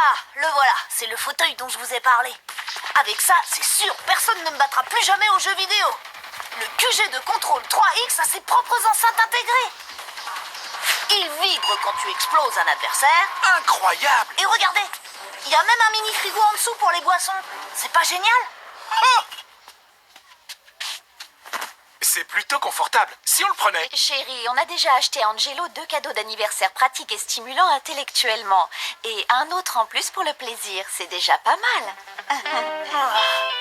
Ah, le voilà, c'est le fauteuil dont je vous ai parlé. Avec ça, c'est sûr, personne ne me battra plus jamais aux jeux vidéo. Le QG de contrôle 3X a ses propres enceintes intégrées. Il vibre quand tu exploses un adversaire. Incroyable! Et regardez, il y a même un mini frigo en dessous pour les boissons. C'est pas génial? Ah! C'est plutôt confortable. Si on le prenait. Chérie, on a déjà acheté à Angelo 2 cadeaux d'anniversaire pratiques et stimulants intellectuellement. Et un autre en plus pour le plaisir. C'est déjà pas mal.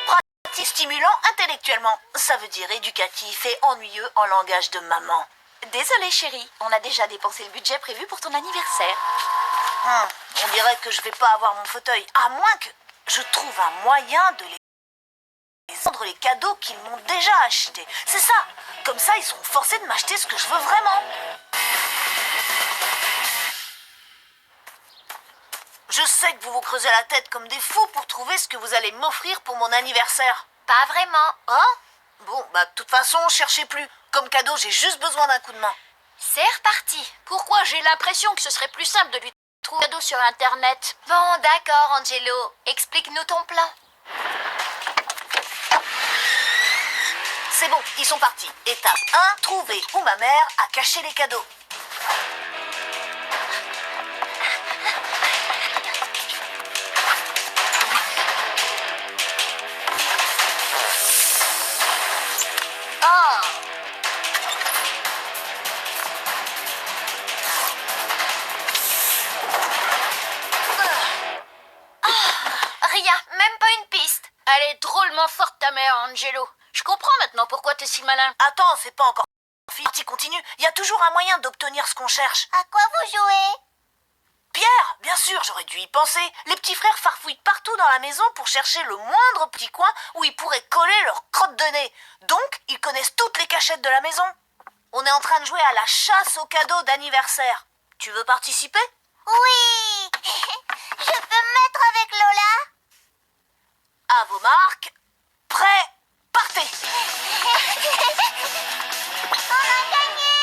Pratique stimulant intellectuellement. Ça veut dire éducatif et ennuyeux en langage de maman. Désolée chérie, on a déjà dépensé le budget prévu pour ton anniversaire. On dirait que je vais pas avoir mon fauteuil. À moins que je trouve un moyen de les vendre les cadeaux qu'ils m'ont déjà achetés. C'est ça. Comme ça, ils seront forcés de m'acheter ce que je veux vraiment. Je sais que vous vous creusez la tête comme des fous pour trouver ce que vous allez m'offrir pour mon anniversaire. Pas vraiment. Hein? Bon, bah de toute façon, cherchez plus. Comme cadeau, j'ai juste besoin d'un coup de main. C'est reparti. Pourquoi j'ai l'impression que ce serait plus simple de lui trouver un cadeau sur Internet? Bon, d'accord, Angelo. Explique-nous ton plan. C'est bon, ils sont partis. Étape 1, trouver où ma mère a caché les cadeaux. Rien, même pas une piste. Elle est drôlement forte ta mère, Angelo. Je comprends maintenant pourquoi t'es si malin. Attends, c'est pas encore fini, continue. Il y a toujours un moyen d'obtenir ce qu'on cherche. À quoi vous jouez? Pierre, bien sûr, j'aurais dû y penser. Les petits frères farfouillent partout dans la maison pour chercher le moindre petit coin où ils pourraient coller leur crotte de nez. Donc, ils connaissent toutes les cachettes de la maison. On est en train de jouer à la chasse aux cadeaux d'anniversaire. Tu veux participer? Oui. Je peux me mettre avec Lola? À vos marques. Prêts, partez. On a gagné!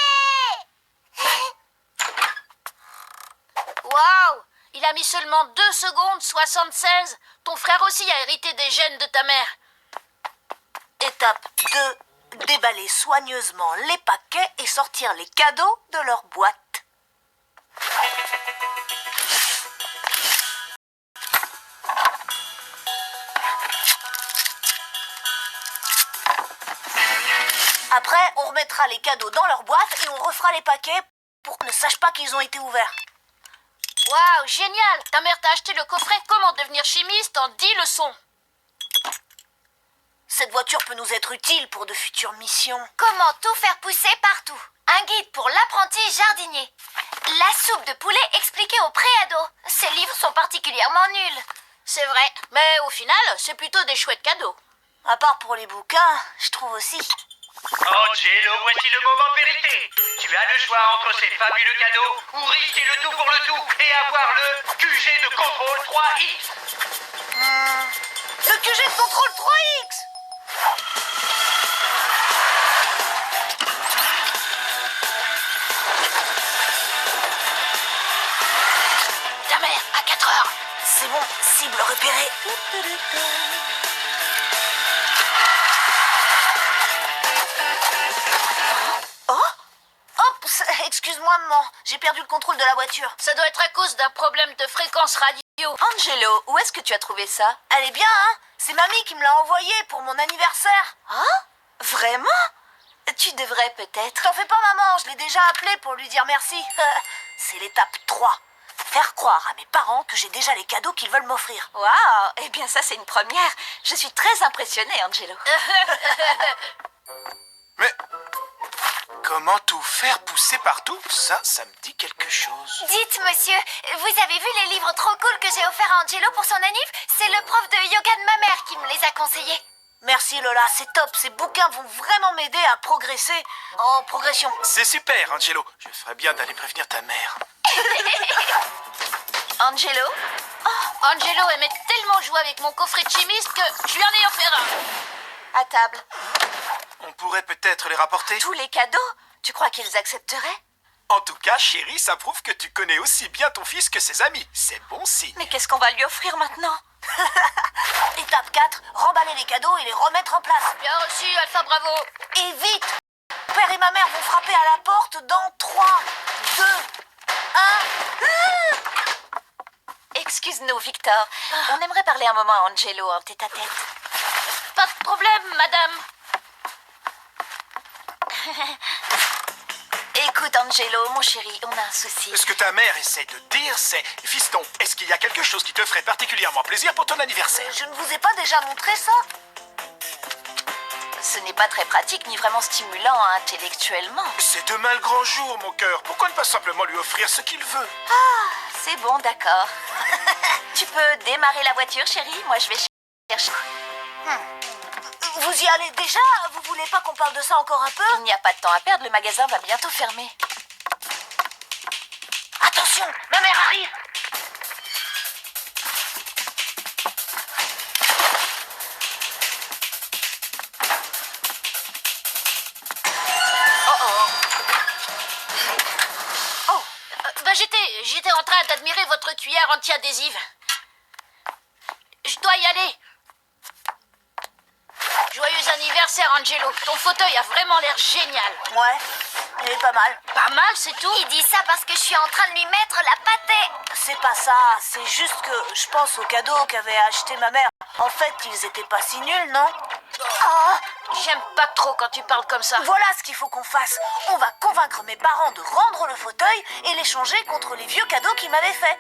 Waouh! Il a mis seulement 2 secondes 76. Ton frère aussi a hérité des gènes de ta mère. Étape 2. Déballer soigneusement les paquets et sortir les cadeaux de leur boîte. Après, on remettra les cadeaux dans leur boîte et on refera les paquets pour qu'ils ne sachent pas qu'ils ont été ouverts. Waouh, génial! Ta mère t'a acheté le coffret Comment devenir chimiste en 10 leçons. Cette voiture peut nous être utile pour de futures missions. Comment tout faire pousser partout. Un guide pour l'apprenti jardinier. La soupe de poulet expliquée aux préados. Ces livres sont particulièrement nuls. C'est vrai, mais au final, c'est plutôt des chouettes cadeaux. À part pour les bouquins, je trouve aussi. Angelo, voici le moment de vérité. Tu as le choix entre ces fabuleux cadeaux ou risquer le tout pour le tout et avoir le QG de contrôle 3X. Le QG de contrôle 3X! Ta mère, à 4 heures. C'est bon, cible repérée. Excuse-moi, maman, j'ai perdu le contrôle de la voiture. Ça doit être à cause d'un problème de fréquence radio. Angelo, où est-ce que tu as trouvé ça? Elle est bien, hein? C'est mamie qui me l'a envoyé pour mon anniversaire. Hein? Vraiment? Tu devrais peut-être... T'en fais pas, maman, je l'ai déjà appelée pour lui dire merci. C'est l'étape 3. Faire croire à mes parents que j'ai déjà les cadeaux qu'ils veulent m'offrir. Waouh! Eh bien, ça, c'est une première. Je suis très impressionnée, Angelo. Mais comment tout faire pousser partout? Ça me dit quelque chose. Dites, monsieur, vous avez vu les livres trop cool que j'ai offerts à Angelo pour son anniv? C'est le prof de yoga de ma mère qui me les a conseillés. Merci Lola, c'est top. Ces bouquins vont vraiment m'aider à progresser en progression. C'est super, Angelo. Je ferais bien d'aller prévenir ta mère. Angelo? Angelo aimait tellement jouer avec mon coffret de chimiste que je lui en ai offert un. À table. On pourrait peut-être les rapporter. Tous les cadeaux? Tu crois qu'ils accepteraient? En tout cas, chérie, ça prouve que tu connais aussi bien ton fils que ses amis. C'est bon signe. Mais qu'est-ce qu'on va lui offrir maintenant? Étape 4, remballer les cadeaux et les remettre en place. Bien reçu, Alpha Bravo. Et vite! Père et ma mère vont frapper à la porte dans 3, 2, 1... Excuse-nous, Victor. On aimerait parler un moment à Angelo en tête-à-tête. Pas de problème, madame. Écoute, Angelo, mon chéri, on a un souci. Ce que ta mère essaie de dire, c'est... Fiston, est-ce qu'il y a quelque chose qui te ferait particulièrement plaisir pour ton anniversaire? Je ne vous ai pas déjà montré ça? Ce n'est pas très pratique ni vraiment stimulant intellectuellement. C'est demain le grand jour, mon cœur. Pourquoi ne pas simplement lui offrir ce qu'il veut? C'est bon, d'accord. Tu peux démarrer la voiture, chérie? Moi, je vais chercher. Vous y allez déjà? Vous voulez pas qu'on parle de ça encore un peu? Il n'y a pas de temps à perdre, le magasin va bientôt fermer. Attention, ma mère arrive! J'étais en train d'admirer votre cuillère anti-adhésive. Je dois y aller. Joyeux anniversaire, Angelo. Ton fauteuil a vraiment l'air génial. Ouais, il est pas mal. Pas mal, c'est tout. Il dit ça parce que je suis en train de lui mettre la pâtée. C'est pas ça, c'est juste que je pense aux cadeaux qu'avait acheté ma mère. En fait, ils étaient pas si nuls, non? J'aime pas trop quand tu parles comme ça. Voilà ce qu'il faut qu'on fasse. On va convaincre mes parents de rendre le fauteuil et l'échanger contre les vieux cadeaux qu'ils m'avaient faits.